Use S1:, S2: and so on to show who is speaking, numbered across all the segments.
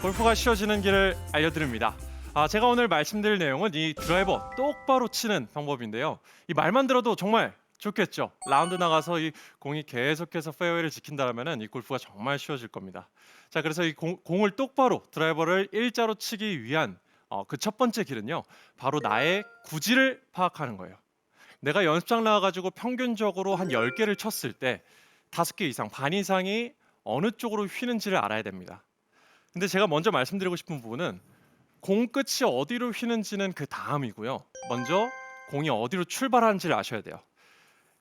S1: 골프가 쉬워지는 길을 알려드립니다. 제가 오늘 말씀드릴 내용은 이 드라이버 똑바로 치는 방법인데요. 이 말만 들어도 정말 좋겠죠. 라운드 나가서 이 공이 계속해서 페어웨이를 지킨다면은 이 골프가 정말 쉬워질 겁니다. 자, 그래서 이 공을 똑바로 드라이버를 일자로 치기 위한 그 첫 번째 길은요. 바로 나의 구질을 파악하는 거예요. 내가 연습장 나와가지고 평균적으로 한 10개를 쳤을 때 5개 이상, 반 이상이 어느 쪽으로 휘는지를 알아야 됩니다. 근데 제가 먼저 말씀드리고 싶은 부분은 공 끝이 어디로 휘는지는 그 다음이고요. 먼저 공이 어디로 출발하는지를 아셔야 돼요.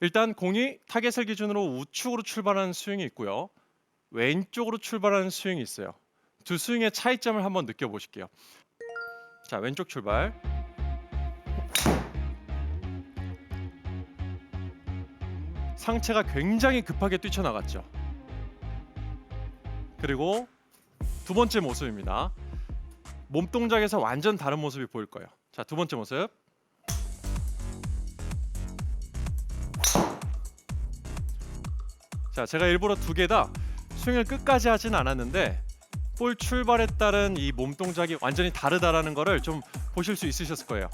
S1: 일단 공이 타겟을 기준으로 우측으로 출발하는 스윙이 있고요. 왼쪽으로 출발하는 스윙이 있어요. 두 스윙의 차이점을 한번 느껴보실게요. 자, 왼쪽 출발. 상체가 굉장히 급하게 뛰쳐나갔죠. 그리고 두 번째 모습입니다. 몸 동작에서 완전 다른 모습이 보일 거예요. 자, 두 번째 모습. 자, 제가 일부러 두 개 다 스윙을 끝까지 하진 않았는데 볼 출발에 따른 이 몸 동작이 완전히 다르다라는 거를 좀 보실 수 있으셨을 거예요.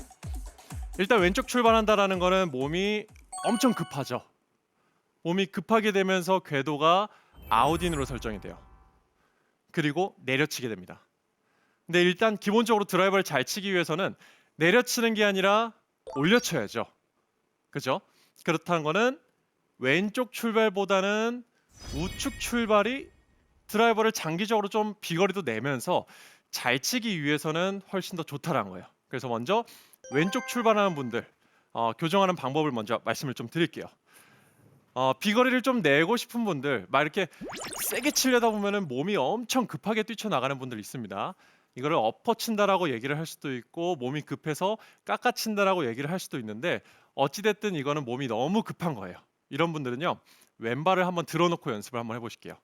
S1: 일단 왼쪽 출발한다라는 거는 몸이 엄청 급하죠. 몸이 급하게 되면서 궤도가 아웃인으로 설정이 돼요. 그리고 내려치게 됩니다. 근데 일단 기본적으로 드라이버를 잘 치기 위해서는 내려치는 게 아니라 올려쳐야죠. 그죠? 그렇다는 거는 왼쪽 출발보다는 우측 출발이 드라이버를 장기적으로 좀 비거리도 내면서 잘 치기 위해서는 훨씬 더 좋다는 거예요. 그래서 먼저 왼쪽 출발하는 분들 교정하는 방법을 먼저 말씀을 좀 드릴게요. 비거리를 좀 내고 싶은 분들, 막 이렇게 세게 치려다 보면은 몸이 엄청 급하게 뛰쳐나가는 분들 있습니다. 이거를 엎어 친다라고 얘기를 할 수도 있고 몸이 급해서 깎아 친다라고 얘기를 할 수도 있는데 어찌됐든 이거는 몸이 너무 급한 거예요. 이런 분들은요, 왼발을 한번 들어놓고 연습을 한번 해보실게요.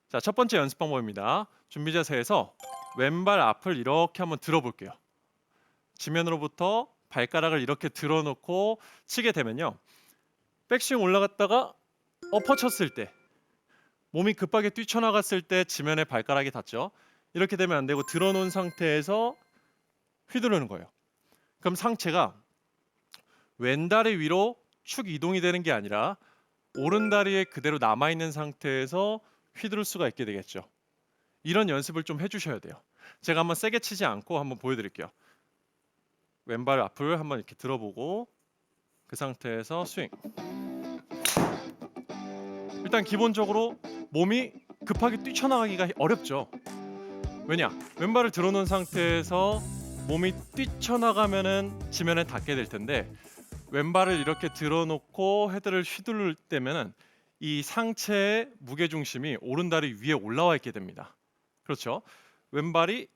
S1: 자, 첫 번째 연습 방법입니다. 준비 자세에서 왼발 앞을 이렇게 한번 들어볼게요. 지면으로부터 발가락을 이렇게 들어놓고 치게 되면요, 백스윙 올라갔다가 엎어 쳤을 때, 몸이 급하게 뛰쳐나갔을 때 지면에 발가락이 닿죠. 이렇게 되면 안 되고 들어놓은 상태에서 휘두르는 거예요. 그럼 상체가 왼다리 위로 축 이동이 되는 게 아니라 오른다리에 그대로 남아있는 상태에서 휘두를 수가 있게 되겠죠. 이런 연습을 좀 해주셔야 돼요. 제가 한번 세게 치지 않고 한번 보여드릴게요. 왼발 앞을 한번 이렇게 들어보고 그 상태에서 스윙. 일단 기본적으로 몸이 급하게 뛰쳐나가기가 어렵죠. 왜냐? 왼발을 들어놓은 상태에서 몸이 뛰쳐나가면은 지면에 닿게 될 텐데 왼발을 이렇게 들어놓고 헤드를 휘두를 때면은 이 상체의 무게 중심이 오른다리 위에 올라와 있게 됩니다. 그렇죠? 왼발이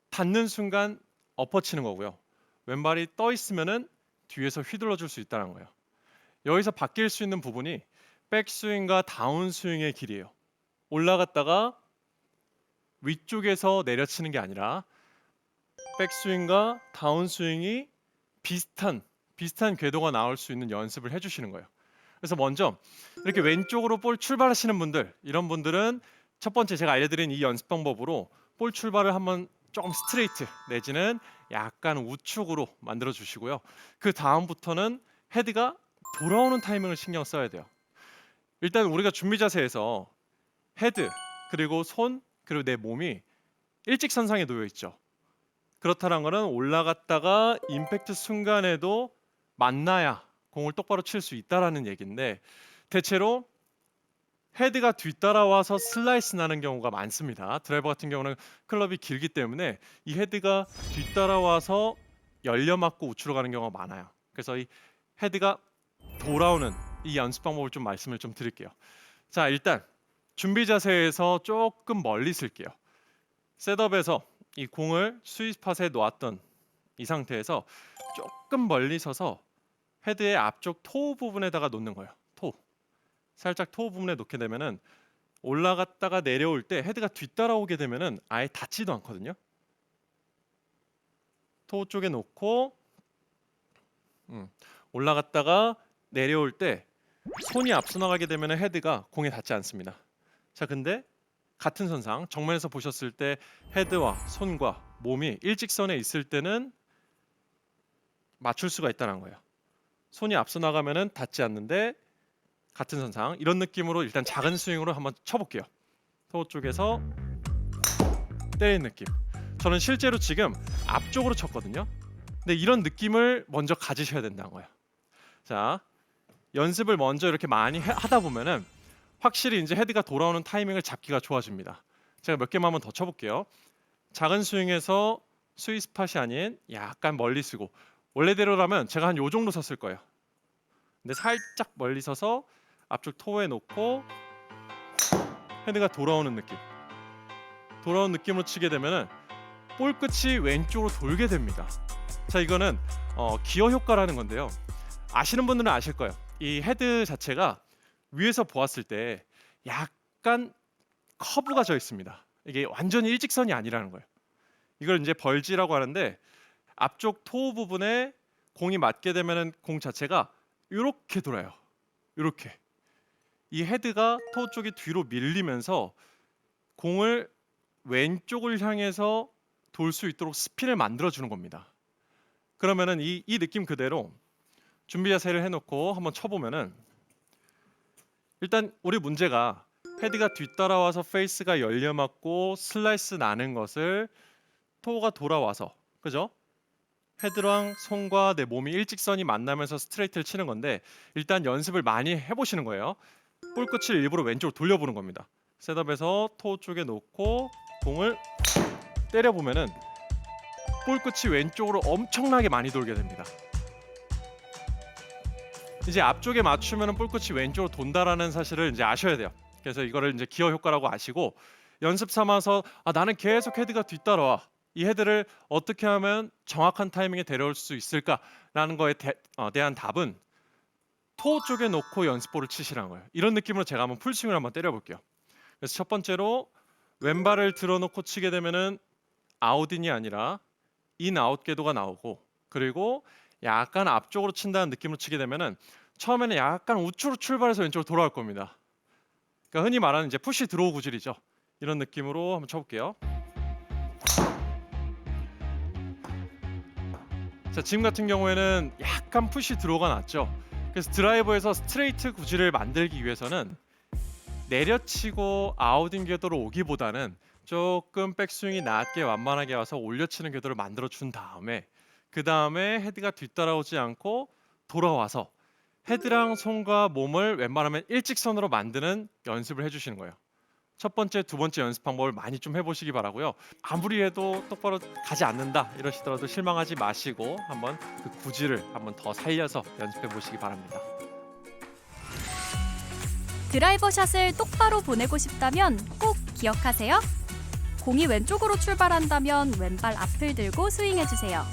S1: 닿는 순간 엎어치는 거고요. 왼발이 떠 있으면은 뒤에서 휘둘러 줄 수 있다는 거예요. 여기서 바뀔 수 있는 부분이 백스윙과 다운스윙의 길이에요. 올라갔다가 위쪽에서 내려치는 게 아니라 백스윙과 다운스윙이 비슷한 궤도가 나올 수 있는 연습을 해주시는 거예요. 그래서 먼저 이렇게 왼쪽으로 볼 출발하시는 분들, 이런 분들은 첫 번째 제가 알려드린 이 연습 방법으로 볼 출발을 한번 조금 스트레이트 내지는 약간 우측으로 만들어 주시고요. 그 다음부터는 헤드가 돌아오는 타이밍을 신경 써야 돼요. 일단 우리가 준비 자세에서 헤드 그리고 손 그리고 내 몸이 일직선상에 놓여 있죠. 그렇다는 거는 올라갔다가 임팩트 순간에도 만나야 공을 똑바로 칠 수 있다라는 얘기인데 대체로 헤드가 뒤따라와서 슬라이스 나는 경우가 많습니다. 드라이버 같은 경우는 클럽이 길기 때문에 이 헤드가 뒤따라와서 열려 맞고 우측으로 가는 경우가 많아요. 그래서 이 헤드가 돌아오는 이 연습 방법을 좀 말씀을 좀 드릴게요. 자, 일단 준비 자세에서 조금 멀리 쓸게요. 셋업에서 이 공을 스윗팟에 놓았던 이 상태에서 조금 멀리 서서 헤드의 앞쪽 토우 부분에다가 놓는 거예요. 토우. 살짝 토우 부분에 놓게 되면은 올라갔다가 내려올 때 헤드가 뒤따라오게 되면은 아예 닿지도 않거든요. 토우 쪽에 놓고 올라갔다가 내려올 때 손이 앞서 나가게 되면은 헤드가 공에 닿지 않습니다. 자, 근데 같은 선상 정면에서 보셨을 때 헤드와 손과 몸이 일직선에 있을 때는 맞출 수가 있다는 거예요. 손이 앞서 나가면은 닿지 않는데 같은 선상 이런 느낌으로 일단 작은 스윙으로 한번 쳐볼게요. 토 쪽에서 때리는 느낌. 저는 실제로 지금 앞쪽으로 쳤거든요. 근데 이런 느낌을 먼저 가지셔야 된다는 거예요. 자, 연습을 먼저 이렇게 많이 하다 보면은 확실히 이제 헤드가 돌아오는 타이밍을 잡기가 좋아집니다. 제가 몇 개만 한번 더 쳐볼게요. 작은 스윙에서 스윗 스팟이 아닌 약간 멀리 쓰고, 원래대로라면 제가 한 요 정도 섰을 거예요. 근데 살짝 멀리 서서 앞쪽 토에 놓고 헤드가 돌아오는 느낌. 돌아오는 느낌으로 치게 되면은 볼 끝이 왼쪽으로 돌게 됩니다. 자, 이거는 기어 효과라는 건데요. 아시는 분들은 아실 거예요. 이 헤드 자체가 위에서 보았을 때 약간 커브가 져 있습니다. 이게 완전히 일직선이 아니라는 거예요. 이걸 이제 벌지라고 하는데, 앞쪽 토 부분에 공이 맞게 되면은 공 자체가 이렇게 돌아요. 이렇게. 이 헤드가 토 쪽이 뒤로 밀리면서 공을 왼쪽을 향해서 돌 수 있도록 스핀을 만들어 주는 겁니다. 그러면은 이 느낌 그대로 준비 자세를 해놓고 한번 쳐보면은, 일단 우리 문제가 헤드가 뒤따라와서 페이스가 열려 맞고 슬라이스 나는 것을 토가 돌아와서, 그죠? 헤드랑 손과 내 몸이 일직선이 만나면서 스트레이트를 치는 건데, 일단 연습을 많이 해보시는 거예요. 볼 끝을 일부러 왼쪽으로 돌려보는 겁니다. 셋업에서 토 쪽에 놓고 공을 때려보면은 볼 끝이 왼쪽으로 엄청나게 많이 돌게 됩니다. 이제 앞쪽에 맞추면은 볼 끝이 왼쪽으로 돈다라는 사실을 이제 아셔야 돼요. 그래서 이거를 이제 기어 효과라고 아시고, 연습 삼아서 나는 계속 헤드가 뒤따라와. 이 헤드를 어떻게 하면 정확한 타이밍에 데려올 수 있을까라는 거에 대한 답은 토 쪽에 놓고 연습볼을 치시라는 거예요. 이런 느낌으로 제가 한번 풀스윙을 한번 때려볼게요. 그래서 첫 번째로 왼발을 들어놓고 치게 되면은 아웃인이 아니라 인아웃 궤도가 나오고, 그리고 약간 앞쪽으로 친다는 느낌으로 치게 되면은 처음에는 약간 우측으로 출발해서 왼쪽으로 돌아올 겁니다. 그러니까 흔히 말하는 이제 푸시 드로우 구질이죠. 이런 느낌으로 한번 쳐볼게요. 자, 지금 같은 경우에는 약간 푸시 드로우가 났죠. 그래서 드라이버에서 스트레이트 구질을 만들기 위해서는 내려치고 아웃인 궤도로 오기보다는 조금 백스윙이 낮게 완만하게 와서 올려치는 궤도를 만들어 준 다음에, 그 다음에 헤드가 뒤따라오지 않고 돌아와서 헤드랑 손과 몸을 웬만하면 일직선으로 만드는 연습을 해주시는 거예요. 첫 번째, 두 번째 연습 방법을 많이 좀 해보시기 바라고요. 아무리 해도 똑바로 가지 않는다 이러시더라도 실망하지 마시고 한번 그 구질을 한번 더 살려서 연습해 보시기 바랍니다.
S2: 드라이버 샷을 똑바로 보내고 싶다면 꼭 기억하세요. 공이 왼쪽으로 출발한다면 왼발 앞을 들고 스윙해주세요.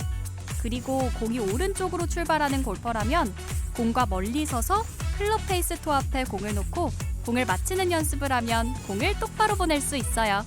S2: 그리고 공이 오른쪽으로 출발하는 골퍼라면 공과 멀리 서서 클럽 페이스 토 앞에 공을 놓고 공을 맞히는 연습을 하면 공을 똑바로 보낼 수 있어요.